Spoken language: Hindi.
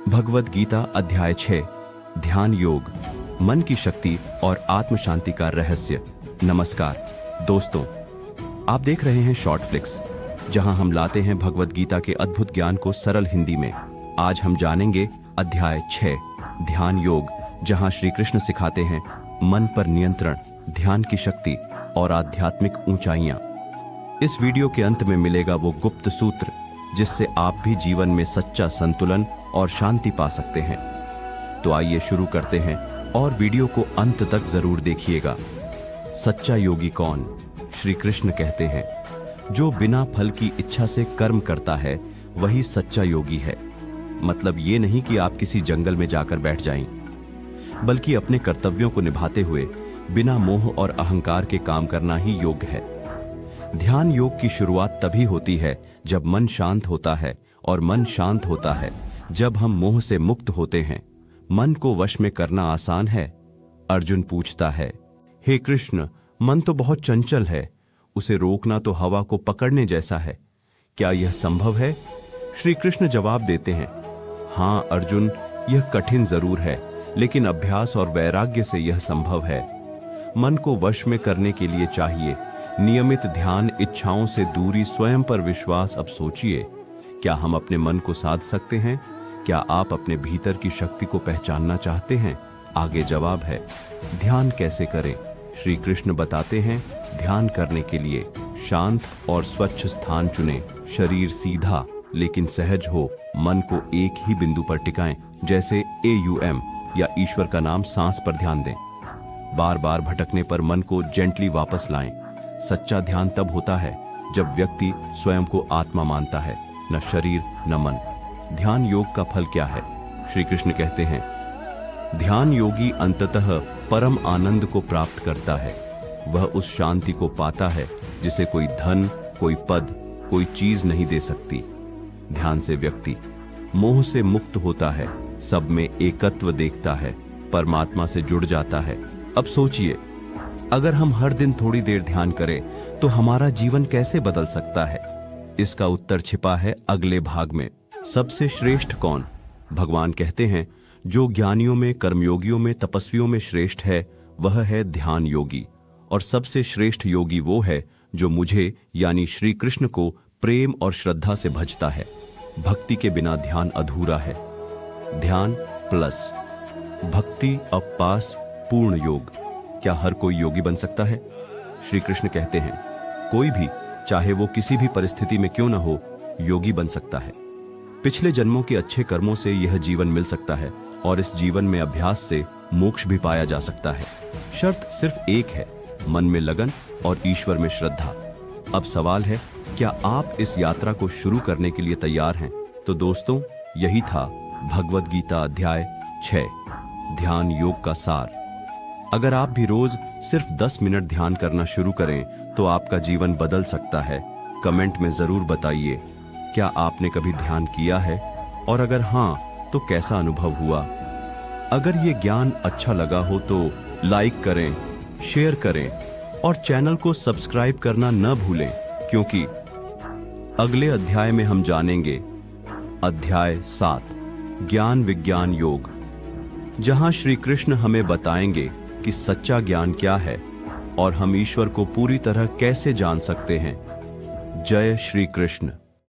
भगवद गीता अध्याय 6 ध्यान योग, मन की शक्ति और आत्म शांति का रहस्य। नमस्कार दोस्तों, आप देख रहे हैं शॉर्ट फ्लिक्स, जहां हम लाते हैं भगवद गीता के अद्भुत ज्ञान को सरल हिंदी में। आज हम जानेंगे अध्याय 6 ध्यान योग, जहां श्री कृष्ण सिखाते हैं मन पर नियंत्रण, ध्यान की शक्ति और आध्यात्मिक ऊंचाइयां। इस वीडियो के अंत में मिलेगा वो गुप्त सूत्र जिससे आप भी जीवन में सच्चा संतुलन और शांति पा सकते हैं। तो आइए शुरू करते हैं और वीडियो को अंत तक जरूर देखिएगा। सच्चा योगी कौन? श्री कृष्ण कहते हैं, जो बिना फल की इच्छा से कर्म करता है वही सच्चा योगी है। मतलब ये नहीं कि आप किसी जंगल में जाकर बैठ जाएं, बल्कि अपने कर्तव्यों को निभाते हुए बिना मोह और अहंकार के काम करना ही योग है। ध्यान योग की शुरुआत तभी होती है जब मन शांत होता है, और मन शांत होता है जब हम मोह से मुक्त होते हैं। मन को वश में करना आसान है? अर्जुन पूछता है, हे कृष्ण, मन तो बहुत चंचल है, उसे रोकना तो हवा को पकड़ने जैसा है, क्या यह संभव है? श्री कृष्ण जवाब देते हैं, हाँ अर्जुन, यह कठिन जरूर है, लेकिन अभ्यास और वैराग्य से यह संभव है। मन को वश में करने के लिए चाहिए नियमित ध्यान, इच्छाओं से दूरी, स्वयं पर विश्वास। अब सोचिए, क्या हम अपने मन को साध सकते हैं? क्या आप अपने भीतर की शक्ति को पहचानना चाहते हैं? आगे जवाब है। ध्यान कैसे करें? श्री कृष्ण बताते हैं, ध्यान करने के लिए शांत और स्वच्छ स्थान चुनें। शरीर सीधा लेकिन सहज हो। मन को एक ही बिंदु पर टिकाएं, जैसे AUM या ईश्वर का नाम सांस पर ध्यान दें। बार बार भटकने पर मन को जेंटली वापस लाएं। सच्चा ध्यान तब होता है जब व्यक्ति स्वयं को आत्मा मानता है, न शरीर न मन। ध्यान योग का फल क्या है? श्री कृष्ण कहते हैं, ध्यान योगी अंततः परम आनंद को प्राप्त करता है। वह उस शांति को पाता है जिसे कोई धन, कोई पद, कोई चीज नहीं दे सकती। ध्यान से व्यक्ति मोह से मुक्त होता है, सब में एकत्व देखता है, परमात्मा से जुड़ जाता है। अब सोचिए, अगर हम हर दिन थोड़ी देर ध्यान करें तो हमारा जीवन कैसे बदल सकता है? इसका उत्तर छिपा है अगले भाग में। सबसे श्रेष्ठ कौन? भगवान कहते हैं, जो ज्ञानियों में, कर्मयोगियों में, तपस्वियों में श्रेष्ठ है वह है ध्यान योगी। और सबसे श्रेष्ठ योगी वो है जो मुझे यानी श्री कृष्ण को प्रेम और श्रद्धा से भजता है। भक्ति के बिना ध्यान अधूरा है। ध्यान प्लस भक्ति अब पास पूर्ण योग। क्या हर कोई योगी बन सकता है? श्री कृष्ण कहते हैं, कोई भी, चाहे वो किसी भी परिस्थिति में क्यों न हो, योगी बन सकता है। पिछले जन्मों के अच्छे कर्मों से यह जीवन मिल सकता है, और इस जीवन में अभ्यास से मोक्ष भी पाया जा सकता है। शर्त सिर्फ एक है, मन में लगन और ईश्वर में श्रद्धा। अब सवाल है, क्या आप इस यात्रा को शुरू करने के लिए तैयार हैं? तो दोस्तों, यही था भगवद गीता अध्याय 6 ध्यान योग का सार। अगर आप भी रोज सिर्फ 10 मिनट ध्यान करना शुरू करें तो आपका जीवन बदल सकता है। कमेंट में जरूर बताइए, क्या आपने कभी ध्यान किया है? और अगर हाँ, तो कैसा अनुभव हुआ? अगर ये ज्ञान अच्छा लगा हो तो लाइक करें, शेयर करें और चैनल को सब्सक्राइब करना न भूलें, क्योंकि अगले अध्याय में हम जानेंगे अध्याय 7 ज्ञान विज्ञान योग, जहां श्री कृष्ण हमें बताएंगे कि सच्चा ज्ञान क्या है और हम ईश्वर को पूरी तरह कैसे जान सकते हैं। जय श्री कृष्ण।